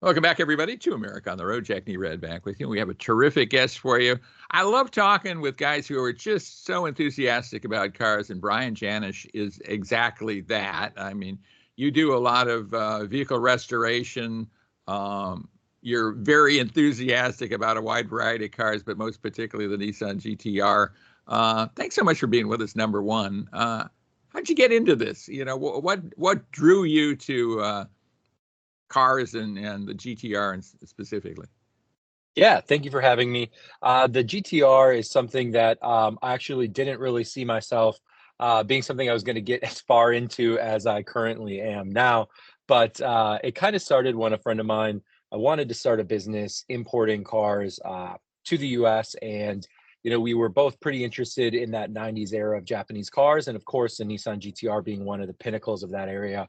Welcome back, everybody, to America on the Road. Jack Nerad back with you. We have a terrific guest for you. I love talking with guys who are just so enthusiastic about cars, and Brian Jannusch is exactly that. I mean, you do a lot of vehicle restoration. You're very enthusiastic about a wide variety of cars, but most particularly the Nissan GT-R. Thanks so much for being with us, number one. How'd you get into this? You know, what drew you to cars and the GT-R and specifically? Yeah, thank you for having me. The GT-R is something that I actually didn't really see myself being something I was going to get as far into as I currently am now. But it kind of started when a friend of mine wanted to start a business importing cars to the US. And, you know, we were both pretty interested in that 90s era of Japanese cars. And of course, the Nissan GT-R being one of the pinnacles of that area.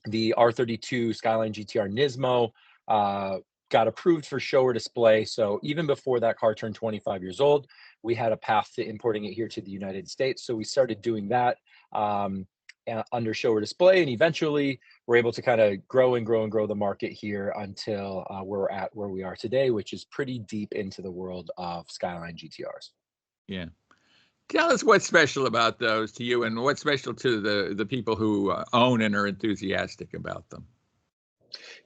The R32 Skyline GT-R Nismo got approved for show or display. So even before that car turned 25 years old, we had a path to importing it here to the United States. So we started doing that under show or display, and eventually we're able to kind of grow the market here until we're at where we are today, which is pretty deep into the world of Skyline GT-Rs. Yeah. Tell us what's special about those to you, and what's special to the people who own and are enthusiastic about them.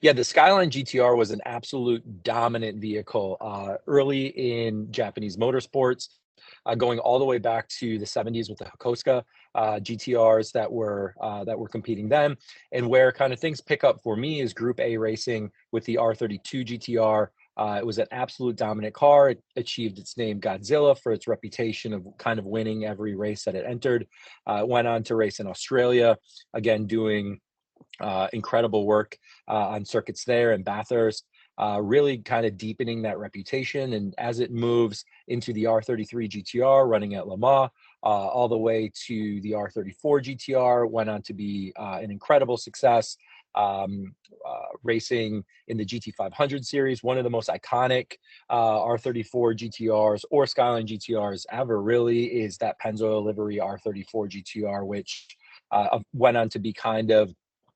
Yeah, the Skyline GT-R was an absolute dominant vehicle early in Japanese motorsports, going all the way back to the 70s with the Hakosuka GT-Rs that were competing then. And where kind of things pick up for me is Group A racing with the R32 GT-R. It was an absolute dominant car. It achieved its name Godzilla for its reputation of kind of winning every race that it entered. It went on to race in Australia, again, doing incredible work on circuits there and Bathurst, really kind of deepening that reputation. And as it moves into the R33 GT-R running at Le Mans, all the way to the R34 GT-R, went on to be an incredible success. Racing in the GT500 series, one of the most iconic R34 GT-Rs or Skyline GT-Rs ever really is that Pennzoil livery R34 GT-R, which went on to be kind of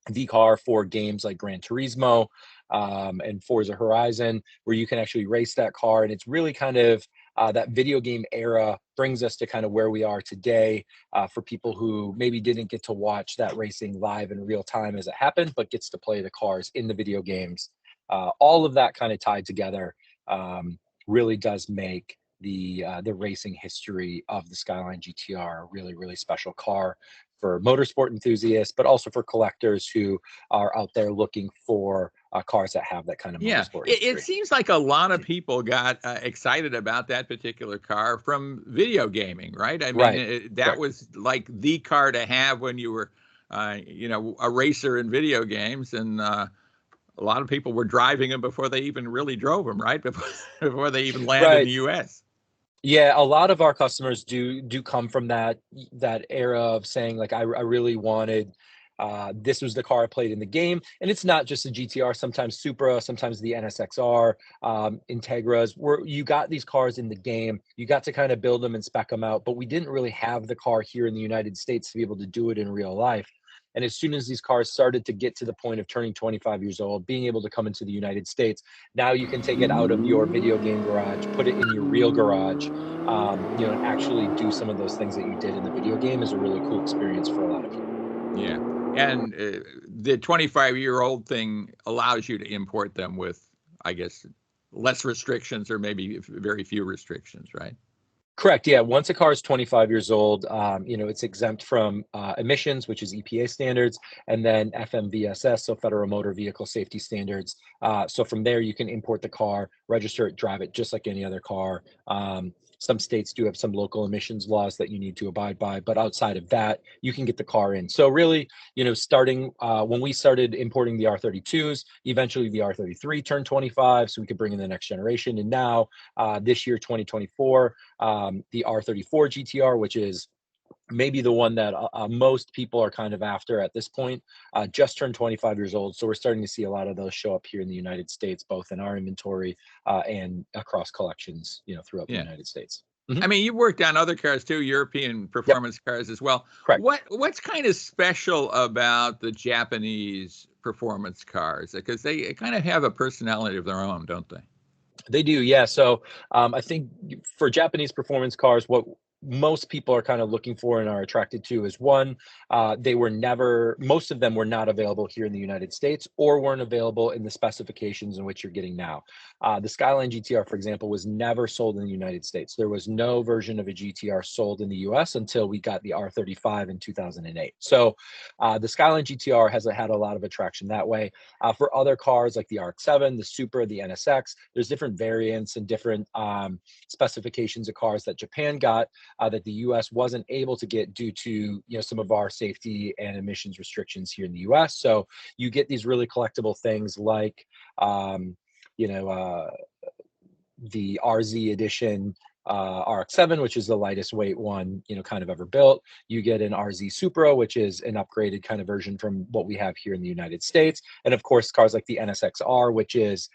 the car for games like Gran Turismo and Forza Horizon, where you can actually race that car. And it's really kind of that video game era brings us to kind of where we are today for people who maybe didn't get to watch that racing live in real time as it happened, but gets to play the cars in the video games. All of that kind of tied together really does make the racing history of the Skyline GT-R a really, really special car for motorsport enthusiasts, but also for collectors who are out there looking for cars that have that kind of motorsport history. It seems like a lot of people got excited about that particular car from video gaming, right? I mean, that was like the car to have when you were, a racer in video games, and a lot of people were driving them before they even really drove them, right? Before they even landed in the U.S. Yeah, a lot of our customers do come from that era of saying, like, I really wanted, this was the car I played in the game. And it's not just the GT-R, sometimes Supra, sometimes the NSX-R, Integras, where you got these cars in the game, you got to kind of build them and spec them out, but we didn't really have the car here in the United States to be able to do it in real life. And as soon as these cars started to get to the point of turning 25 years old, being able to come into the United States, now you can take it out of your video game garage, put it in your real garage, and actually do some of those things that you did in the video game is a really cool experience for a lot of people. Yeah. And the 25-year-old thing allows you to import them with, I guess, less restrictions or maybe very few restrictions, right? Correct. Yeah. Once a car is 25 years old, it's exempt from emissions, which is EPA standards, and then FMVSS, so Federal Motor Vehicle Safety Standards. So from there, you can import the car, register it, drive it just like any other car. Some states do have some local emissions laws that you need to abide by, but outside of that, you can get the car in. So really, starting when we started importing the R32s, eventually the R33 turned 25, so we could bring in the next generation. And now this year, 2024, the R34 GT-R, which is maybe the one that most people are kind of after at this point, just turned 25 years old. So we're starting to see a lot of those show up here in the United States, both in our inventory and across collections, throughout the United States. I mean, you've worked on other cars too, European performance cars as well. Correct. What's kind of special about the Japanese performance cars? Because they kind of have a personality of their own, don't they? They do, yeah. So I think for Japanese performance cars, what most people are kind of looking for and are attracted to is one, most of them were not available here in the United States or weren't available in the specifications in which you're getting now. The Skyline GT-R, for example, was never sold in the United States. There was no version of a GT-R sold in the US until we got the R35 in 2008. So the Skyline GT-R has had a lot of attraction that way. For other cars like the RX-7, the Supra, the NSX, there's different variants and different specifications of cars that Japan got that the U.S. wasn't able to get due to some of our safety and emissions restrictions here in the U.S. So you get these really collectible things like the RZ edition RX-7, which is the lightest weight one kind of ever built. You get an RZ Supra, which is an upgraded kind of version from what we have here in the United States, and of course cars like the NSX-R, which is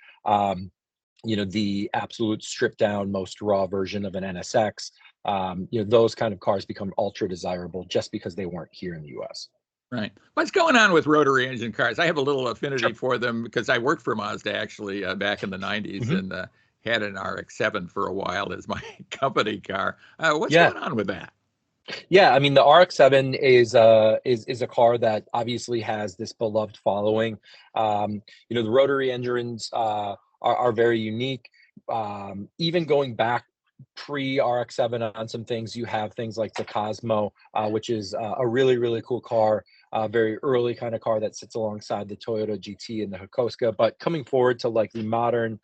the absolute stripped down, most raw version of an NSX. Those kind of cars become ultra desirable just because they weren't here in the US. Right. What's going on with rotary engine cars? I have a little affinity Sure. for them because I worked for Mazda actually back in the 90s and had an RX-7 for a while as my company car. What's going on with that? Yeah, I mean, the RX-7 is a car that obviously has this beloved following. The rotary engines are very unique. Even going back pre RX-7 on some things, you have things like the Cosmo, which is a really, really cool car, very early kind of car that sits alongside the Toyota GT and the Hakosuka. But coming forward to like the modern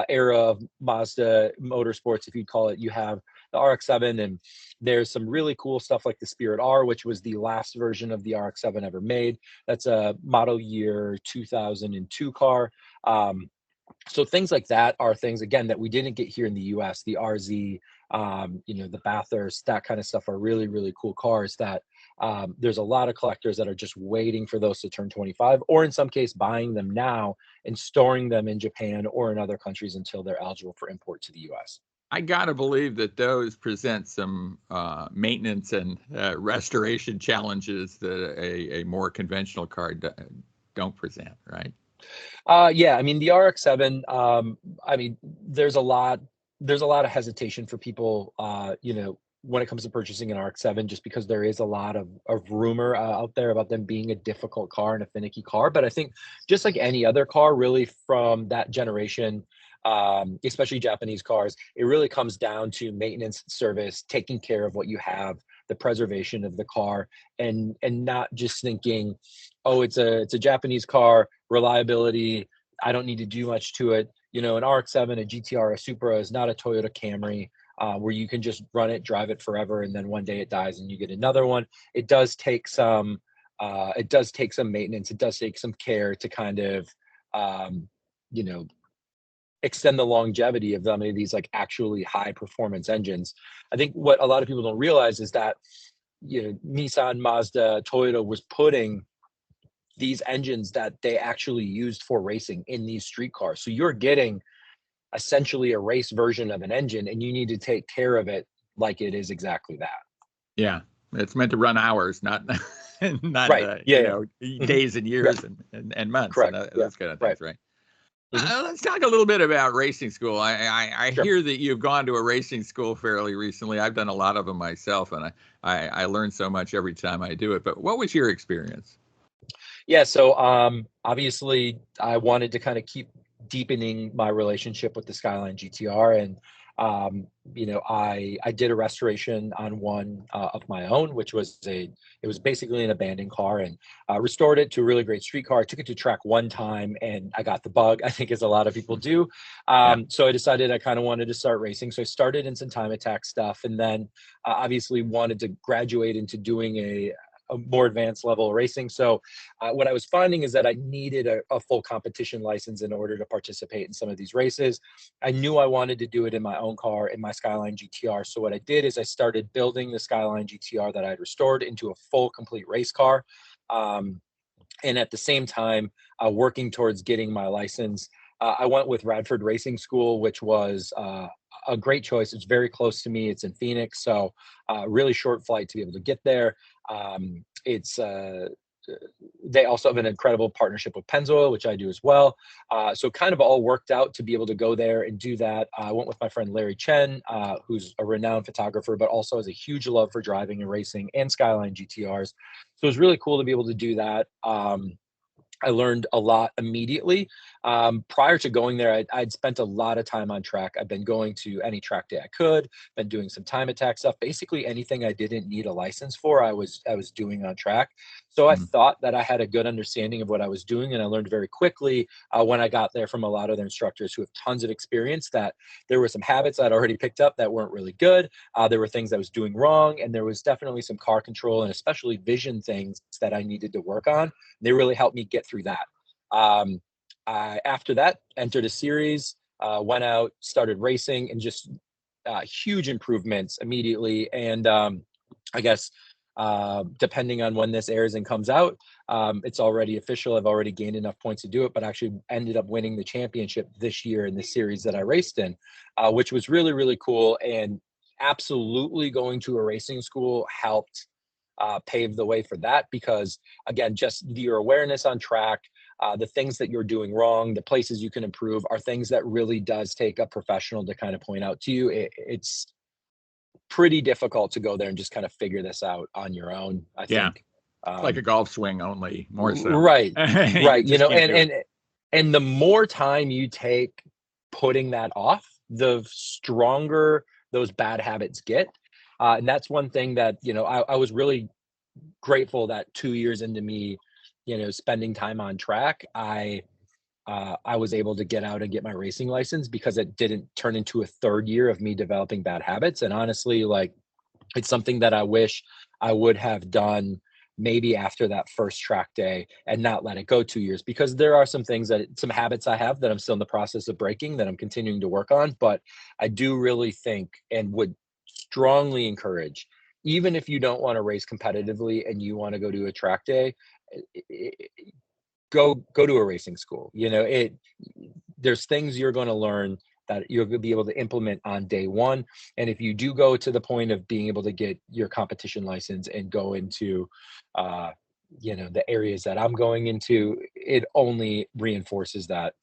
era of Mazda motorsports, if you'd call it, you have the RX-7, and there's some really cool stuff like the Spirit R, which was the last version of the RX-7 ever made. That's a model year 2002 car. So things like that are things, again, that we didn't get here in the US. The RZ, the Bathurst, that kind of stuff are really, really cool cars that there's a lot of collectors that are just waiting for those to turn 25, or in some case buying them now and storing them in Japan or in other countries until they're eligible for import to the US. I gotta believe that those present some maintenance and restoration challenges that a more conventional car don't present, right? Yeah, I mean the RX-7. I mean, there's a lot of hesitation for people, when it comes to purchasing an RX-7, just because there is a lot of rumor out there about them being a difficult car and a finicky car. But I think just like any other car, really from that generation, especially Japanese cars, it really comes down to maintenance, service, taking care of what you have, the preservation of the car, and not just thinking, oh, it's a Japanese car, reliability, I don't need to do much to it. An RX-7, a GT-R, a Supra is not a Toyota Camry, where you can just run it, drive it forever, and then one day it dies and you get another one. It does take some maintenance. It does take some care to kind of, extend the longevity of them, these like actually high performance engines. I think what a lot of people don't realize is that, Nissan, Mazda, Toyota was putting these engines that they actually used for racing in these street cars. So you're getting essentially a race version of an engine, and you need to take care of it like it is exactly that. Yeah, it's meant to run hours, not not Right. days and years and months. Correct. And those kind of things, right? Mm-hmm. Let's talk a little bit about racing school. I Sure. hear that you've gone to a racing school fairly recently. I've done a lot of them myself, and I learn so much every time I do it. But what was your experience? Yeah, so obviously I wanted to kind of keep deepening my relationship with the Skyline GT-R, and I did a restoration on one of my own, which was it was basically an abandoned car, and restored it to a really great street car. I took it to track one time, and I got the bug, I think, as a lot of people do. Yeah. So I decided I kind of wanted to start racing. So I started in some time attack stuff, and then obviously wanted to graduate into doing a more advanced level of racing. So what I was finding is that I needed a full competition license in order to participate in some of these races. I knew I wanted to do it in my own car, in my Skyline GT-R. So what I did is I started building the Skyline GT-R that I had restored into a full, complete race car. And at the same time, working towards getting my license. I went with Radford Racing School, which was a a great choice. It's very close to me. It's in Phoenix, so really short flight to be able to get there. It's they also have an incredible partnership with Pennzoil, which I do as well. So kind of all worked out to be able to go there and do that. I went with my friend Larry Chen, who's a renowned photographer, but also has a huge love for driving and racing and Skyline GT-Rs. So it was really cool to be able to do that. I learned a lot immediately. Prior to going there, I'd spent a lot of time on track. I've been going to any track day I could, been doing some time attack stuff. Basically anything I didn't need a license for, I was doing on track. So I thought that I had a good understanding of what I was doing, and I learned very quickly when I got there from a lot of the instructors who have tons of experience that there were some habits I'd already picked up that weren't really good. There were things I was doing wrong, and there was definitely some car control and especially vision things that I needed to work on. They really helped me get through that. I, after that, entered a series, went out, started racing, and just huge improvements immediately. And I guess depending on when this airs and comes out, it's already official. I've already gained enough points to do it, but actually ended up winning the championship this year in the series that I raced in, which was really, really cool. And absolutely going to a racing school helped pave the way for that, because again, just your awareness on track, the things that you're doing wrong, the places you can improve are things that really does take a professional to kind of point out to you. It's pretty difficult to go there and just kind of figure this out on your own, I think. Like a golf swing, only more so. Right. Right. You know, and and the more time you take putting that off, the stronger those bad habits get. And that's one thing that, you know, I was really grateful that 2 years into me, you know, spending time on track, I was able to get out and get my racing license, because it didn't turn into a third year of me developing bad habits. And honestly, like, it's something that I wish I would have done maybe after that first track day and not let it go 2 years, because there are some things some habits I have that I'm still in the process of breaking, that I'm continuing to work on. But I do really think and would strongly encourage, even if you don't want to race competitively and you want to go to a track day, go to a racing school. You know, there's things you're going to learn that you're going to be able to implement on day one. And if you do go to the point of being able to get your competition license and go into you know, the areas that I'm going into, it only reinforces that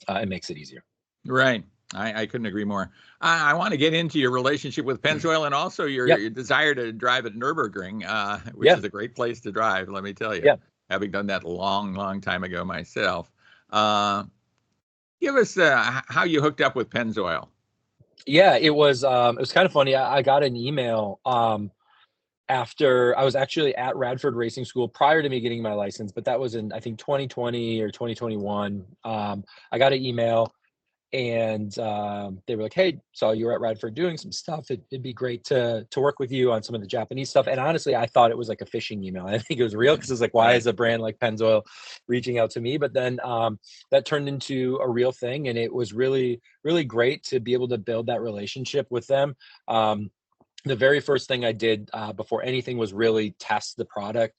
and makes it easier. Right. I couldn't agree more. I want to get into your relationship with Pennzoil and also your desire to drive at Nurburgring, which is a great place to drive, let me tell you, having done that a long, long time ago myself. Give us how you hooked up with Pennzoil. Yeah, it was kind of funny. I got an email after I was actually at Radford Racing School prior to me getting my license, but that was in, I think, 2020 or 2021. I got an email, and they were like, "Hey, saw you were at Radford doing some stuff. It'd be great to work with you on some of the Japanese stuff." And honestly, I thought it was like a phishing email. I think it was real, because it's like, why is a brand like Pennzoil reaching out to me? But then that turned into a real thing, and it was really, really great to be able to build that relationship with them. The very first thing I did before anything was really test the product.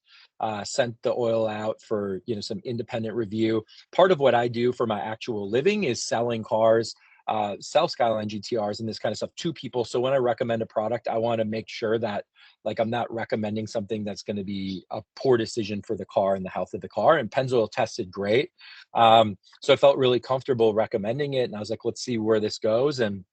Sent the oil out for, you know, some independent review. Part of what I do for my actual living is selling cars, sell Skyline GT-Rs and this kind of stuff to people. So when I recommend a product, I want to make sure that, like, I'm not recommending something that's going to be a poor decision for the car and the health of the car. And Pennzoil tested great. So I felt really comfortable recommending it. And I was like, let's see where this goes. And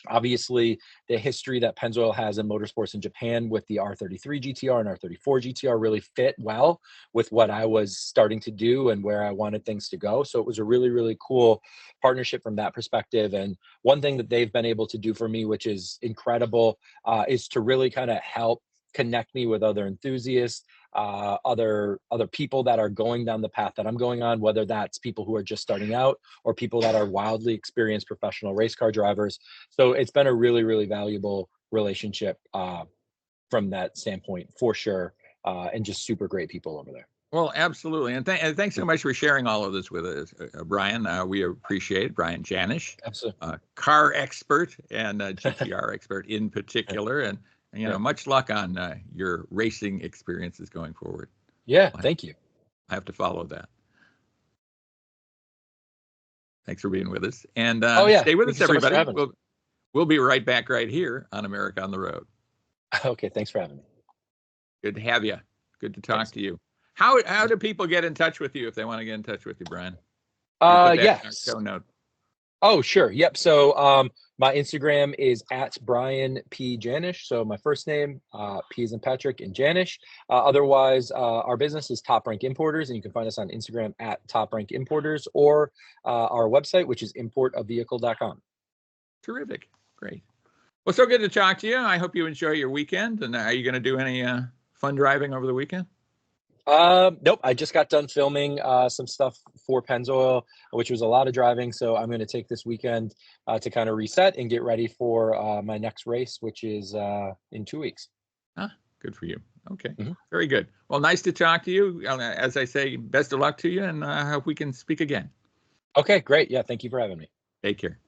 obviously, the history that Pennzoil has in motorsports in Japan with the R33 GT-R and R34 GT-R really fit well with what I was starting to do and where I wanted things to go. So it was a really, really cool partnership from that perspective. And one thing that they've been able to do for me, which is incredible, is to really kind of help connect me with other enthusiasts, other people that are going down the path that I'm going on, whether that's people who are just starting out or people that are wildly experienced professional race car drivers. So it's been a really, really valuable relationship from that standpoint, for sure, and just super great people over there. Well, absolutely. And thanks so much for sharing all of this with us, Brian. We appreciate it. Brian Jannusch, car expert and GT-R expert in particular. And you know, much luck on your racing experiences going forward. Yeah, thank you. I have to follow that. Thanks for being with us. And stay with us, everybody. We'll be right back right here on America on the Road. Okay, thanks for having me. Good to have you. Good to talk Thanks. to you. How do people get in touch with you if they want to get in touch with you, Brian? We'll put that in our show note. Oh, sure. Yep. So my Instagram is at Brian P. Jannusch. So my first name, P as in Patrick, and Jannusch. Otherwise, our business is Top Rank Importers, and you can find us on Instagram at Top Rank Importers, or our website, which is importavehicle.com. Terrific. Great. Well, so good to talk to you. I hope you enjoy your weekend. And are you going to do any fun driving over the weekend? Nope. I just got done filming some stuff for Pennzoil, which was a lot of driving. So I'm going to take this weekend to kind of reset and get ready for my next race, which is in 2 weeks. Good for you. Okay. Very good. Well, nice to talk to you. As I say, best of luck to you, and I hope we can speak again. Okay, great. Yeah, thank you for having me. Take care.